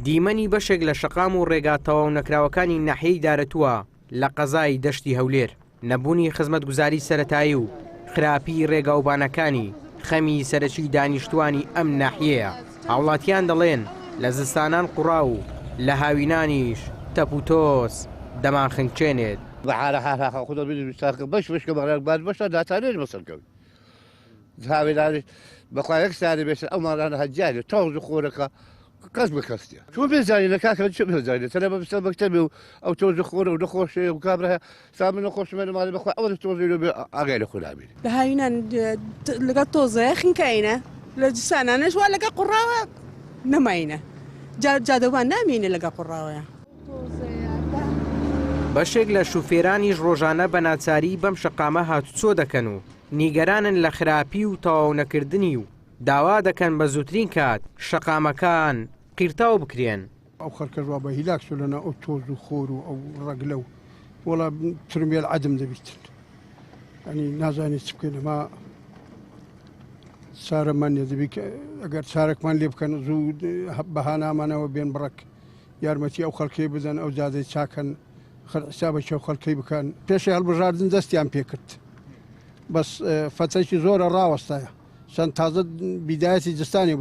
دیمەنی بەشێک لە شەقام و ڕێگا تەواو نەکراوەکانی ناحیەی دارەتووە لە قەزای دەشتی هەولێر. نەبوونی خزمەتگوزاری سەرەتایی و خراپی ڕێگاوبانەکانی خەمی سەرەکی دانیشتوانی ئەم ناحیەیە. هاوڵاتیان دەڵێن لە زستانان قوڕا و لە هاوینانیش تەپ و تۆس دەمان خنگچێنێت. بەحالە حالها خودە بەش بشکە بەڕێکبار بەشە داتانێت بەسەرکەوت هاوێنانی بەخوا یەک ساری بێت ئەومانانە هەجارێت تۆز و خۆرەکە کەس بکەستێ چۆن بێزانین لە کاکە چ بێزانێت تەنە بەبستە مەکتەبێ و ئەو تۆز و خۆرە و نەخۆشێ و کابرا سامن نەخۆشمێنە ماڵی بەخوا ئەوە تۆزی لێ ئاگای لە خۆنابێت لە هاوینان لەگە تۆزەیە خینکەینە لە جسانانەش وا لەگە قوڕاوە نەماینە جادەوان نامینە لەگە قوڕاوەیە. بەشێک لە شوفێرانیش ڕۆژانە بە ناچاری بەم شەقامە هاتوچۆ دەکەن و نیگەرانن لە خراپی و تەواو نەکردنی و داوا دەکەن بە زووترین کات شەقامەکان قیرتاو بکرێن. ئەو خەرکەژوا بە هیلاکس لەنا ئەو تۆز و خۆر و ئەو ڕەگلە و وەڵا ترمێل عەدم دەبیتن ئەنی نازانی چ بکەین ئەما سارەمان نیە دەبی ئەگەر چارەکمان لێ بکەن زوو بەهانامانەوە بێن بڕک یارمەتی ئەو خەڵکەی بدەن ئەو جادەی چاکەن حسابەکی ئەو خەڵکەی بکەن پێشی هەڵبژاردن دەستیان پێکرد بەس فەتەکی زۆرە ڕاوەستایە چەند تازە بیدایەتی جستانی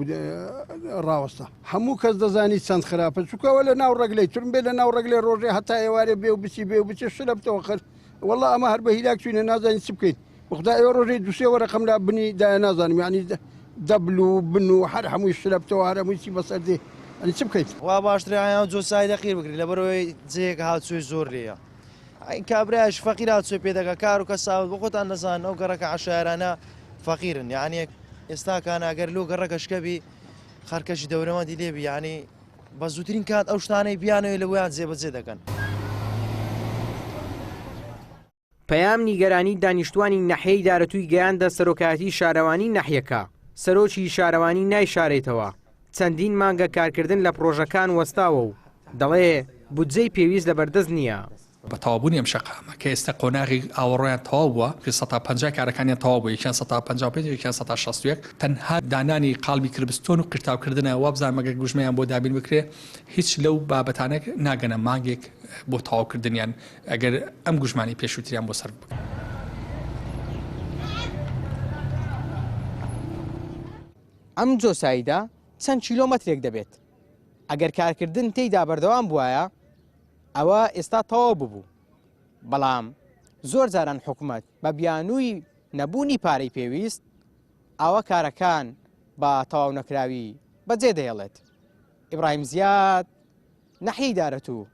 ڕاوەستا هەموو کەس دەزانی چەند خراپە چووکەوە لە ناو ڕەگلەی ترم بێ لە ناو ڕەگلێ ڕۆژێ هەتا ئێوارێ بێ و بچی بێ و بچێ شلە بتەوە خەر وەڵا ئەمە هەر بە هیلاک چوینە نازانی چ بکەیت بخدا ئێوە ڕۆژێ دووسێ وەرەقەم لا بنی دایە نازانم یعنی دەبل و بن و هەر هەمووی شلە بتەوە هەر هەمووی چی بەسەر دێ ئەنی چ بکەیت وا باشتریان جۆسای دەقیر بکرێت لەبەرەوەی جێک هاتووی زۆر لێیە کابراش فەقیر هاتووی پێدەکە کار و کەساوت بۆ خۆتان نەزان ئەو گەڕەکە عەشایرانە فەقیرن یعنی ئێستاکان ئەگەر لۆ گەڕەکەشکەبی خەرکەشی دەورەمەندی لێبی یعنی بە زووترین کات ئەو شتانەی بیانەوەی لە ویان جێبەجێ دەکەن. پەیام نیگەرانی دانیشتوانی ناحیەی دارەتووی گەیاندە سەرۆکایەتی شارەوانی ناحیەکە. سەرۆکی شارەوانی نایشارێتەوە. چەندین مانگە کارکردن لە پرۆژەکان وەستاوە و دەڵێ بودجەی پێویست لەبەردەست نییە. بە تەوابوونی ئەم شەقامە کە ئێستا قۆناغی ئاوەڕۆیان تەواو بووە کە 150 کارەکانیان تەواو بووە یەکیان 155 یەکیان 161 تەنها دانانی قاڵبی کردستۆن و قرتاوکردنە وابزان مەگەر گوژمەیان بۆ دابین بکرێ هیچ لەو بابەتانە ناگەنە مانگێک بۆ تەواوکردنیان ئەگەر ئەم گوژمانی پێشووتریان بۆ سەر بکەن. ئەم جۆساییدا چەند کیلۆمەترێک دەبێت ئەگەر کارکردن تێیدا بەردەوام بووایە ئەوە ئێستا تەواو ببوو بەڵام زۆر جاران حکوومەت بە بیانووی نەبوونی پارەی پێویست ئەوە کارەکان بە تەواو نەکراوی بەجێ دەهێڵێت. ئیبراهیم زیاد ناحیەی دارەتوو